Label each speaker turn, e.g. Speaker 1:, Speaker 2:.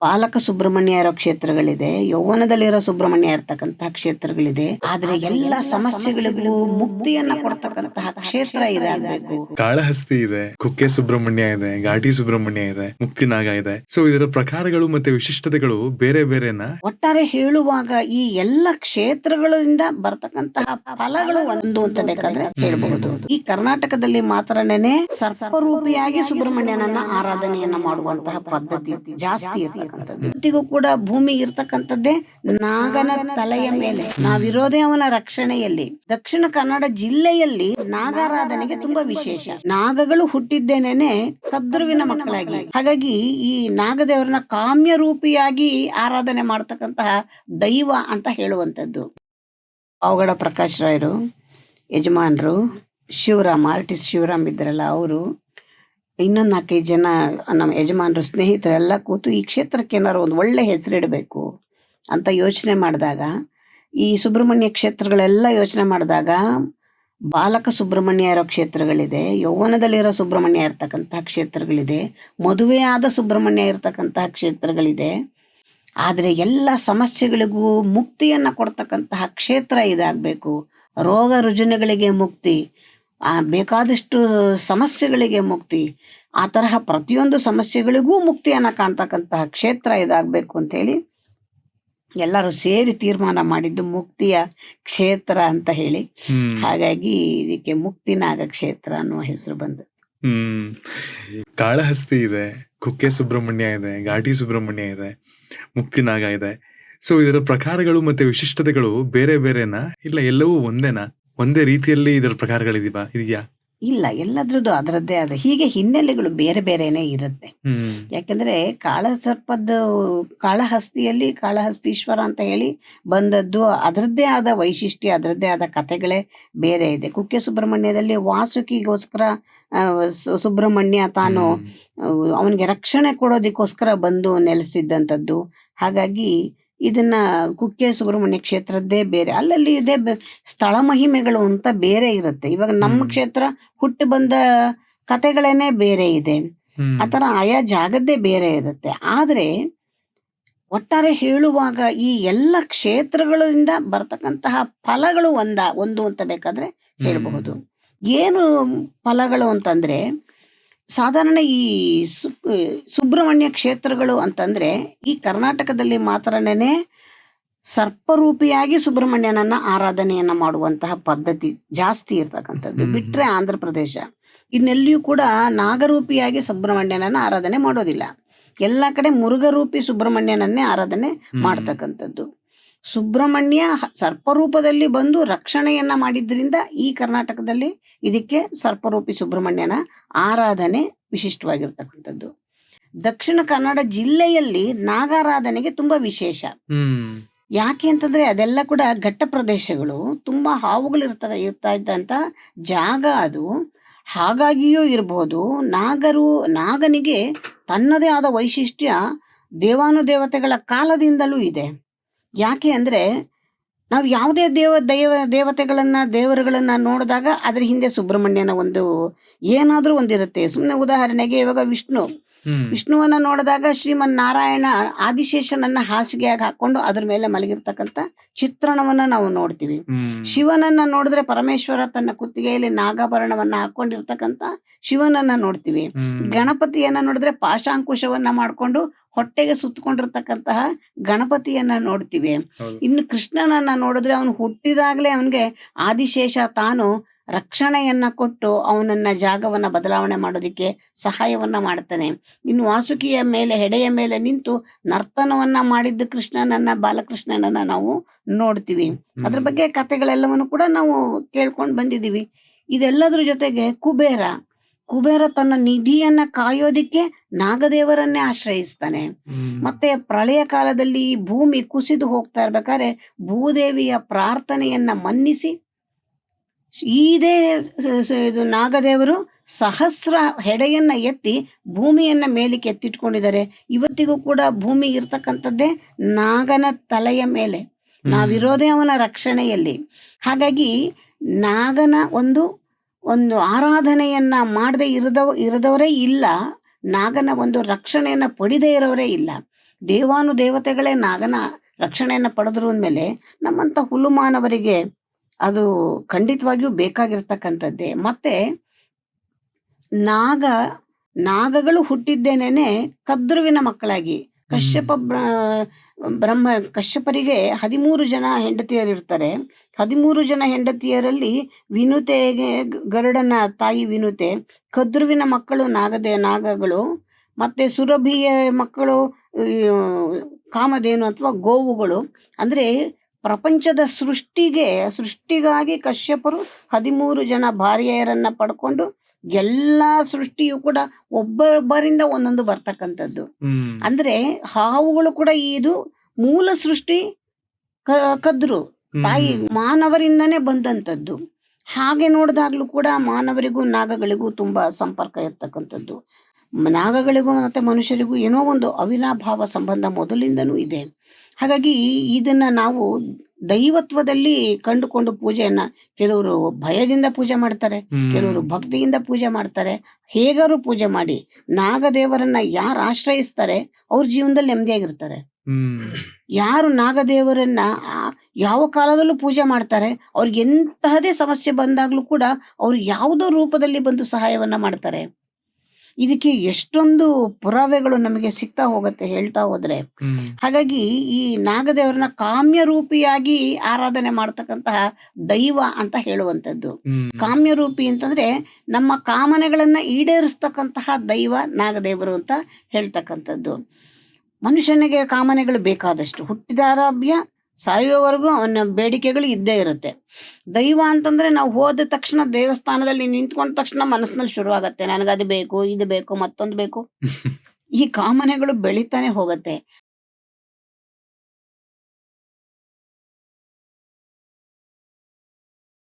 Speaker 1: ಬಾಲಕ ಸುಬ್ರಹ್ಮಣ್ಯ ಇರೋ ಕ್ಷೇತ್ರಗಳಿದೆ, ಯೌವನದಲ್ಲಿರೋ ಸುಬ್ರಹ್ಮಣ್ಯ ಇರ್ತಕ್ಕಂತಹ ಕ್ಷೇತ್ರಗಳಿದೆ. ಆದ್ರೆ ಎಲ್ಲ ಸಮಸ್ಯೆಗಳಿಗೂ ಮುಕ್ತಿಯನ್ನ ಕೊಡ್ತಕ್ಕಂತಹ ಕ್ಷೇತ್ರ ಇದಾಗಬೇಕು.
Speaker 2: ಕಾಳಹಸ್ತಿ ಇದೆ, ಕುಕ್ಕೆ ಸುಬ್ರಹ್ಮಣ್ಯ ಇದೆ, ಘಾಟಿ ಸುಬ್ರಹ್ಮಣ್ಯ ಇದೆ, ಮುಕ್ತಿನಾಗ ಇದೆ. ಸೊ ಇದರ ಪ್ರಕಾರಗಳು ಮತ್ತೆ ವಿಶಿಷ್ಟತೆಗಳು ಬೇರೆ ಬೇರೆನಾ?
Speaker 1: ಒಟ್ಟಾರೆ ಹೇಳುವಾಗ ಈ ಎಲ್ಲ ಕ್ಷೇತ್ರಗಳಿಂದ ಬರ್ತಕ್ಕಂತಹ ಫಲಗಳು ಒಂದು ಅಂತ ಬೇಕಾದ್ರೆ ಹೇಳ್ಬಹುದು. ಈ ಕರ್ನಾಟಕದಲ್ಲಿ ಮಾತ್ರನೇ ಸರ್ಪರೂಪಿಯಾಗಿ ಸುಬ್ರಹ್ಮಣ್ಯನನ್ನ ಆರಾಧನೆಯನ್ನ ಮಾಡುವಂತಹ ಪದ್ಧತಿ ಜಾಸ್ತಿ ಇರ್ತಕ್ಕಂಥದ್ದು. ಇವತ್ತಿಗೂ ಕೂಡ ಭೂಮಿ ಇರ್ತಕ್ಕಂಥದ್ದೇ ನಾಗನ ತಲೆಯ ಮೇಲೆ. ನಾವಿರೋದೇ ಅವನ ರಕ್ಷಣೆಯಲ್ಲಿ. ದಕ್ಷಿಣ ಕನ್ನಡ ಜಿಲ್ಲೆಯಲ್ಲಿ ನಾಗಾರಾಧನೆಗೆ ತುಂಬಾ ವಿಶೇಷ. ನಾಗಗಳು ಹುಟ್ಟಿದ್ದೇನೆ ಕದ್ರುವಿನ ಮಕ್ಕಳಾಗಿ. ಹಾಗಾಗಿ ಈ ನಾಗದೇವರನ್ನ ಕಾಮ್ಯ ರೂಪಿಯಾಗಿ ಆರಾಧನೆ ಮಾಡ್ತಕ್ಕಂತಹ ದೈವ ಅಂತ ಹೇಳುವಂಥದ್ದು. ಪಾವಗಡ ಪ್ರಕಾಶ್ ರಾಯರು ಯಜಮಾನರು, ಶಿವರಾಮ್ ಆರ್ಟಿಸ್ಟ್ ಶಿವರಾಮ್ ಇದ್ರಲ್ಲ ಅವರು, ಇನ್ನೊಂದು 4-5 ಜನ ನಮ್ಮ ಯಜಮಾನರು ಸ್ನೇಹಿತರೆಲ್ಲ ಕೂತು ಈ ಕ್ಷೇತ್ರಕ್ಕೆ ಏನಾದ್ರು ಒಂದು ಒಳ್ಳೆ ಹೆಸರಿಡಬೇಕು ಅಂತ ಯೋಚನೆ ಮಾಡಿದಾಗ, ಈ ಸುಬ್ರಹ್ಮಣ್ಯ ಕ್ಷೇತ್ರಗಳೆಲ್ಲ ಯೋಚನೆ ಮಾಡಿದಾಗ ಬಾಲಕ ಸುಬ್ರಹ್ಮಣ್ಯ ಇರೋ ಕ್ಷೇತ್ರಗಳಿದೆ, ಯೌವನದಲ್ಲಿರೋ ಸುಬ್ರಹ್ಮಣ್ಯ ಇರ್ತಕ್ಕಂತಹ ಕ್ಷೇತ್ರಗಳಿದೆ, ಮದುವೆಯಾದ ಸುಬ್ರಹ್ಮಣ್ಯ ಇರ್ತಕ್ಕಂತಹ ಕ್ಷೇತ್ರಗಳಿದೆ. ಆದರೆ ಎಲ್ಲ ಸಮಸ್ಯೆಗಳಿಗೂ ಮುಕ್ತಿಯನ್ನ ಕೊಡ್ತಕ್ಕಂತಹ ಕ್ಷೇತ್ರ ಇದಾಗಬೇಕು. ರೋಗ ರುಜಿನಗಳಿಗೆ ಮುಕ್ತಿ, ಬೇಕಾದಷ್ಟು ಸಮಸ್ಯೆಗಳಿಗೆ ಮುಕ್ತಿ, ಆ ತರಹ ಪ್ರತಿಯೊಂದು ಸಮಸ್ಯೆಗಳಿಗೂ ಮುಕ್ತಿಯನ್ನ ಕಾಣ್ತಕ್ಕಂತಹ ಕ್ಷೇತ್ರ ಇದಾಗಬೇಕು ಅಂತೇಳಿ ಎಲ್ಲರೂ ಸೇರಿ ತೀರ್ಮಾನ ಮಾಡಿದ್ದು ಮುಕ್ತಿಯ ಕ್ಷೇತ್ರ ಅಂತ ಹೇಳಿ. ಹಾಗಾಗಿ ಇದಕ್ಕೆ ಮುಕ್ತಿನಾಗ ಕ್ಷೇತ್ರ ಅನ್ನುವ ಹೆಸರು ಬಂದದ್ದು.
Speaker 2: ಕಾಳಹಸ್ತಿ ಇದೆ, ಕುಕ್ಕೆ ಸುಬ್ರಹ್ಮಣ್ಯ ಇದೆ, ಘಾಟಿ ಸುಬ್ರಹ್ಮಣ್ಯ ಇದೆ, ಮುಕ್ತಿನಾಗ ಇದೆ. ಸೊ ಇದರ ಪ್ರಕಾರಗಳು ಮತ್ತೆ ವಿಶಿಷ್ಟತೆಗಳು ಬೇರೆ ಬೇರೆನಾ, ಇಲ್ಲ ಎಲ್ಲವೂ ಒಂದೇನಾ? ಒಂದೇ ರೀತಿಯಲ್ಲಿ ಇದರ ಪ್ರಕಾರಗಳಿದೆಯಾ?
Speaker 1: ಇಲ್ಲ, ಎಲ್ಲದ್ರದ್ದು ಅದರದ್ದೇ ಆದ ಹೀಗೆ ಹಿನ್ನೆಲೆಗಳು ಬೇರೆ ಬೇರೆನೆ ಇರುತ್ತೆ. ಯಾಕಂದ್ರೆ ಕಾಳಹಸ್ತಿಯಲ್ಲಿ ಕಾಳಹಸ್ತೀಶ್ವರ ಅಂತ ಹೇಳಿ ಬಂದದ್ದು ಅದರದ್ದೇ ಆದ ವೈಶಿಷ್ಟ್ಯ, ಅದರದ್ದೇ ಆದ ಕಥೆಗಳೇ ಬೇರೆ ಇದೆ. ಕುಕ್ಕೆ ಸುಬ್ರಹ್ಮಣ್ಯದಲ್ಲಿ ವಾಸುಕಿಗೋಸ್ಕರ ಸುಬ್ರಹ್ಮಣ್ಯ ತಾನು ಅವನಿಗೆ ರಕ್ಷಣೆ ಕೊಡೋದಕ್ಕೋಸ್ಕರ ಬಂದು ನೆಲೆಸಿದ್ದಂಥದ್ದು. ಹಾಗಾಗಿ ಇದನ್ನ ಕುಕ್ಕೆ ಸುಬ್ರಹ್ಮಣ್ಯ ಕ್ಷೇತ್ರದ್ದೇ ಬೇರೆ, ಅಲ್ಲಲ್ಲಿ ಇದೇ ಸ್ಥಳ ಮಹಿಮೆಗಳು ಅಂತ ಬೇರೆ ಇರುತ್ತೆ. ಇವಾಗ ನಮ್ಮ ಕ್ಷೇತ್ರ ಹುಟ್ಟು ಬಂದ ಕಥೆಗಳೇನೆ ಬೇರೆ ಇದೆ, ಆತರ ಆಯಾ ಜಾಗದ್ದೇ ಬೇರೆ ಇರುತ್ತೆ. ಆದ್ರೆ ಒಟ್ಟಾರೆ ಹೇಳುವಾಗ ಈ ಎಲ್ಲ ಕ್ಷೇತ್ರಗಳಿಂದ ಬರ್ತಕ್ಕಂತಹ ಫಲಗಳು ಒಂದು ಅಂತ ಬೇಕಾದ್ರೆ ಹೇಳ್ಬಹುದು. ಏನು ಫಲಗಳು ಅಂತಂದ್ರೆ, ಸಾಧಾರಣ ಈ ಸುಬ್ರಹ್ಮಣ್ಯ ಕ್ಷೇತ್ರಗಳು ಅಂತಂದ್ರೆ ಈ ಕರ್ನಾಟಕದಲ್ಲಿ ಮಾತ್ರನೇ ಸರ್ಪರೂಪಿಯಾಗಿ ಸುಬ್ರಹ್ಮಣ್ಯನನ್ನ ಆರಾಧನೆಯನ್ನ ಮಾಡುವಂತಹ ಪದ್ಧತಿ ಜಾಸ್ತಿ ಇರ್ತಕ್ಕಂಥದ್ದು. ಬಿಟ್ರೆ ಆಂಧ್ರ ಪ್ರದೇಶ, ಇನ್ನೆಲ್ಲಿಯೂ ಕೂಡ ನಾಗರೂಪಿಯಾಗಿ ಸುಬ್ರಹ್ಮಣ್ಯನನ್ನ ಆರಾಧನೆ ಮಾಡೋದಿಲ್ಲ. ಎಲ್ಲ ಕಡೆ ಮುರುಘರೂಪಿ ಸುಬ್ರಹ್ಮಣ್ಯನನ್ನೇ ಆರಾಧನೆ ಮಾಡ್ತಕ್ಕಂಥದ್ದು. ಸುಬ್ರಹ್ಮಣ್ಯ ಸರ್ಪರೂಪದಲ್ಲಿ ಬಂದು ರಕ್ಷಣೆಯನ್ನ ಮಾಡಿದ್ರಿಂದ ಈ ಕರ್ನಾಟಕದಲ್ಲಿ ಇದಕ್ಕೆ ಸರ್ಪರೂಪಿ ಸುಬ್ರಹ್ಮಣ್ಯನ ಆರಾಧನೆ ವಿಶಿಷ್ಟವಾಗಿರ್ತಕ್ಕಂಥದ್ದು. ದಕ್ಷಿಣ ಕನ್ನಡ ಜಿಲ್ಲೆಯಲ್ಲಿ ನಾಗಾರಾಧನೆಗೆ ತುಂಬಾ ವಿಶೇಷ. ಯಾಕೆ ಅಂತಂದ್ರೆ ಅದೆಲ್ಲ ಕೂಡ ಘಟ್ಟ ಪ್ರದೇಶಗಳು, ತುಂಬಾ ಹಾವುಗಳು ಇರ್ತಾ ಇದ್ದಂತ ಜಾಗ ಅದು. ಹಾಗಾಗಿಯೂ ಇರಬಹುದು. ನಾಗನಿಗೆ ತನ್ನದೇ ಆದ ವೈಶಿಷ್ಟ್ಯ ದೇವಾನುದೇವತೆಗಳ ಕಾಲದಿಂದಲೂ ಇದೆ. ಯಾಕೆ ಅಂದ್ರೆ ನಾವು ಯಾವುದೇ ದೇವರುಗಳನ್ನ ನೋಡಿದಾಗ ಅದ್ರ ಹಿಂದೆ ಸುಬ್ರಹ್ಮಣ್ಯನ ಏನಾದ್ರೂ ಒಂದಿರುತ್ತೆ. ಸುಮ್ಮನೆ ಉದಾಹರಣೆಗೆ ಇವಾಗ ವಿಷ್ಣುವನ್ನ ನೋಡಿದಾಗ ಶ್ರೀಮನ್ ನಾರಾಯಣ ಆದಿಶೇಷನನ್ನ ಹಾಸಿಗೆಯಾಗಿ ಹಾಕೊಂಡು ಅದ್ರ ಮೇಲೆ ಮಲಗಿರ್ತಕ್ಕಂಥ ಚಿತ್ರಣವನ್ನ ನಾವು ನೋಡ್ತೀವಿ. ಶಿವನನ್ನ ನೋಡಿದ್ರೆ ಪರಮೇಶ್ವರ ತನ್ನ ಕುತ್ತಿಗೆಯಲ್ಲಿ ನಾಗಾಭರಣವನ್ನ ಹಾಕೊಂಡಿರ್ತಕ್ಕಂಥ ಶಿವನನ್ನ ನೋಡ್ತೀವಿ. ಗಣಪತಿಯನ್ನ ನೋಡಿದ್ರೆ ಪಾಶಾಂಕುಶವನ್ನ ಮಾಡ್ಕೊಂಡು ಹೊಟ್ಟೆಗೆ ಸುತ್ತಕೊಂಡಿರ್ತಕ್ಕಂತಹ ಗಣಪತಿಯನ್ನ ನೋಡ್ತೀವಿ. ಇನ್ನು ಕೃಷ್ಣನನ್ನ ನೋಡಿದ್ರೆ ಅವನು ಹುಟ್ಟಿದಾಗ್ಲೇ ಅವನ್ಗೆ ಆದಿಶೇಷ ತಾನು ರಕ್ಷಣೆಯನ್ನ ಕೊಟ್ಟು ಅವನನ್ನ ಜಾಗವನ್ನ ಬದಲಾವಣೆ ಮಾಡೋದಿಕ್ಕೆ ಸಹಾಯವನ್ನ ಮಾಡ್ತಾನೆ. ಇನ್ನು ವಾಸುಕಿಯ ಮೇಲೆ ಹೆಡೆಯ ಮೇಲೆ ನಿಂತು ನರ್ತನವನ್ನ ಮಾಡಿದ್ದು ಕೃಷ್ಣನನ್ನ, ಬಾಲಕೃಷ್ಣನನ್ನ ನಾವು ನೋಡ್ತೀವಿ. ಅದ್ರ ಬಗ್ಗೆ ಕಥೆಗಳೆಲ್ಲವನ್ನು ಕೂಡ ನಾವು ಕೇಳ್ಕೊಂಡು ಬಂದಿದ್ದೀವಿ. ಇದೆಲ್ಲದ್ರ ಜೊತೆಗೆ ಕುಬೇರ ತನ್ನ ನಿಧಿಯನ್ನ ಕಾಯೋದಿಕ್ಕೆ ನಾಗದೇವರನ್ನೇ ಆಶ್ರಯಿಸ್ತಾನೆ. ಮತ್ತೆ ಪ್ರಳಯ ಕಾಲದಲ್ಲಿ ಈ ಭೂಮಿ ಕುಸಿದು ಹೋಗ್ತಾ ಇರ್ಬೇಕಾದ್ರೆ ಭೂದೇವಿಯ ಪ್ರಾರ್ಥನೆಯನ್ನ ಮನ್ನಿಸಿ ಇದು ನಾಗದೇವರು ಸಹಸ್ರ ಹೆಡೆಯನ್ನ ಎತ್ತಿ ಭೂಮಿಯನ್ನ ಮೇಲಕ್ಕೆ ಎತ್ತಿಟ್ಕೊಂಡಿದ್ದಾರೆ. ಇವತ್ತಿಗೂ ಕೂಡ ಭೂಮಿ ಇರ್ತಕ್ಕಂಥದ್ದೇ ನಾಗನ ತಲೆಯ ಮೇಲೆ. ನಾವಿರೋದೇ ಅವನ ರಕ್ಷಣೆಯಲ್ಲಿ. ಹಾಗಾಗಿ ನಾಗನ ಒಂದು ಆರಾಧನೆಯನ್ನ ಮಾಡದೆ ಇರದವರೇ ಇಲ್ಲ, ನಾಗನ ಒಂದು ರಕ್ಷಣೆಯನ್ನ ಪಡಿದೇ ಇರೋರೇ ಇಲ್ಲ. ದೇವಾನುದೇವತೆಗಳೇ ನಾಗನ ರಕ್ಷಣೆಯನ್ನ ಪಡೆದ್ರು ಅಂದ್ಮೇಲೆ ನಮ್ಮಂತ ಹುಲು ಮಾನವರಿಗೆ ಅದು ಖಂಡಿತವಾಗಿಯೂ ಬೇಕಾಗಿರ್ತಕ್ಕಂಥದ್ದೇ. ಮತ್ತೆ ನಾಗಗಳು ಹುಟ್ಟಿದ್ದೇನೇನೆ ಕದ್ರುವಿನ ಮಕ್ಕಳಾಗಿ. ಕಶ್ಯಪರಿಗೆ 13 ಜನ ಹೆಂಡತಿಯರಿರ್ತಾರೆ. 13 ಜನ ಹೆಂಡತಿಯರಲ್ಲಿ ವಿನುತೆಗೆ ಗರುಡನ ತಾಯಿ ವಿನುತೆ, ಕದ್ರುವಿನ ಮಕ್ಕಳು ನಾಗಗಳು, ಮತ್ತೆ ಸುರಭಿಯ ಮಕ್ಕಳು ಕಾಮಧೇನು ಅಥವಾ ಗೋವುಗಳು. ಅಂದ್ರೆ ಪ್ರಪಂಚದ ಸೃಷ್ಟಿಗಾಗಿ ಕಶ್ಯಪರು 13 ಜನ ಭಾರ್ಯೆಯರನ್ನ ಪಡ್ಕೊಂಡು ಎಲ್ಲಾ ಸೃಷ್ಟಿಯು ಕೂಡ ಒಬ್ಬೊಬ್ಬರಿಂದ ಒಂದೊಂದು ಬರ್ತಕ್ಕಂಥದ್ದು. ಅಂದ್ರೆ ಹಾವುಗಳು ಕೂಡ ಇದು ಮೂಲ ಸೃಷ್ಟಿ ಕದ್ರು ತಾಯಿ ಮಾನವರಿಂದನೇ ಬಂದಂಥದ್ದು. ಹಾಗೆ ನೋಡಿದಾಗ್ಲೂ ಕೂಡ ಮಾನವರಿಗೂ ನಾಗಗಳಿಗೂ ತುಂಬಾ ಸಂಪರ್ಕ ಇರ್ತಕ್ಕಂಥದ್ದು. ನಾಗಗಳಿಗೂ ಮತ್ತೆ ಮನುಷ್ಯರಿಗೂ ಏನೋ ಒಂದು ಅವಿನಾಭಾವ ಸಂಬಂಧ ಮೊದಲಿಂದನೂ ಇದೆ. ಹಾಗಾಗಿ ಇದನ್ನ ನಾವು ದೈವತ್ವದಲ್ಲಿ ಕಂಡುಕೊಂಡು ಪೂಜೆಯನ್ನ ಕೆಲವರು ಭಯದಿಂದ ಪೂಜೆ ಮಾಡ್ತಾರೆ, ಕೆಲವರು ಭಕ್ತಿಯಿಂದ ಪೂಜೆ ಮಾಡ್ತಾರೆ. ಹೇಗಾರು ಪೂಜೆ ಮಾಡಿ ನಾಗದೇವರನ್ನ ಯಾರು ಆಶ್ರಯಿಸ್ತಾರೆ ಅವ್ರ ಜೀವನದಲ್ಲಿ ನೆಮ್ಮದಿಯಾಗಿರ್ತಾರೆ. ಯಾರು ನಾಗದೇವರನ್ನ ಯಾವ ಕಾಲದಲ್ಲೂ ಪೂಜೆ ಮಾಡ್ತಾರೆ ಅವ್ರಿಗೆ ಎಂತಹದೇ ಸಮಸ್ಯೆ ಬಂದಾಗ್ಲೂ ಕೂಡ ಅವ್ರು ಯಾವುದೋ ರೂಪದಲ್ಲಿ ಬಂದು ಸಹಾಯವನ್ನ ಮಾಡ್ತಾರೆ. ಇದಕ್ಕೆ ಎಷ್ಟೊಂದು ಪುರಾವೆಗಳು ನಮಗೆ ಸಿಗ್ತಾ ಹೋಗುತ್ತೆ ಹೇಳ್ತಾ ಹೋದ್ರೆ. ಹಾಗಾಗಿ ಈ ನಾಗದೇವರನ್ನ ಕಾಮ್ಯ ರೂಪಿಯಾಗಿ ಆರಾಧನೆ ಮಾಡ್ತಕ್ಕಂತಹ ದೈವ ಅಂತ ಹೇಳುವಂಥದ್ದು. ಕಾಮ್ಯ ರೂಪಿ ಅಂತಂದ್ರೆ ನಮ್ಮ ಕಾಮನೆಗಳನ್ನ ಈಡೇರಿಸ್ತಕ್ಕಂತಹ ದೈವ ನಾಗದೇವರು ಅಂತ ಹೇಳ್ತಕ್ಕಂಥದ್ದು. ಮನುಷ್ಯನಿಗೆ ಕಾಮನೆಗಳು ಬೇಕಾದಷ್ಟು, ಹುಟ್ಟಿದಾರಭ್ಯ ಸಾಯುವವರೆಗೂ ಅವನ ಬೇಡಿಕೆಗಳು ಇದ್ದೇ ಇರುತ್ತೆ. ದೈವ ಅಂತಂದ್ರೆ ನಾವು ಹೋದ ತಕ್ಷಣ ದೇವಸ್ಥಾನದಲ್ಲಿ ನಿಂತ್ಕೊಂಡ ತಕ್ಷಣ ಮನಸ್ಸಿನಲ್ಲಿ ಶುರುವಾಗತ್ತೆ, ನನಗದು ಬೇಕು, ಇದು ಬೇಕು, ಮತ್ತೊಂದು ಬೇಕು. ಈ ಕಾಮನೆಗಳು ಬೆಳಿತಾನೆ ಹೋಗುತ್ತೆ.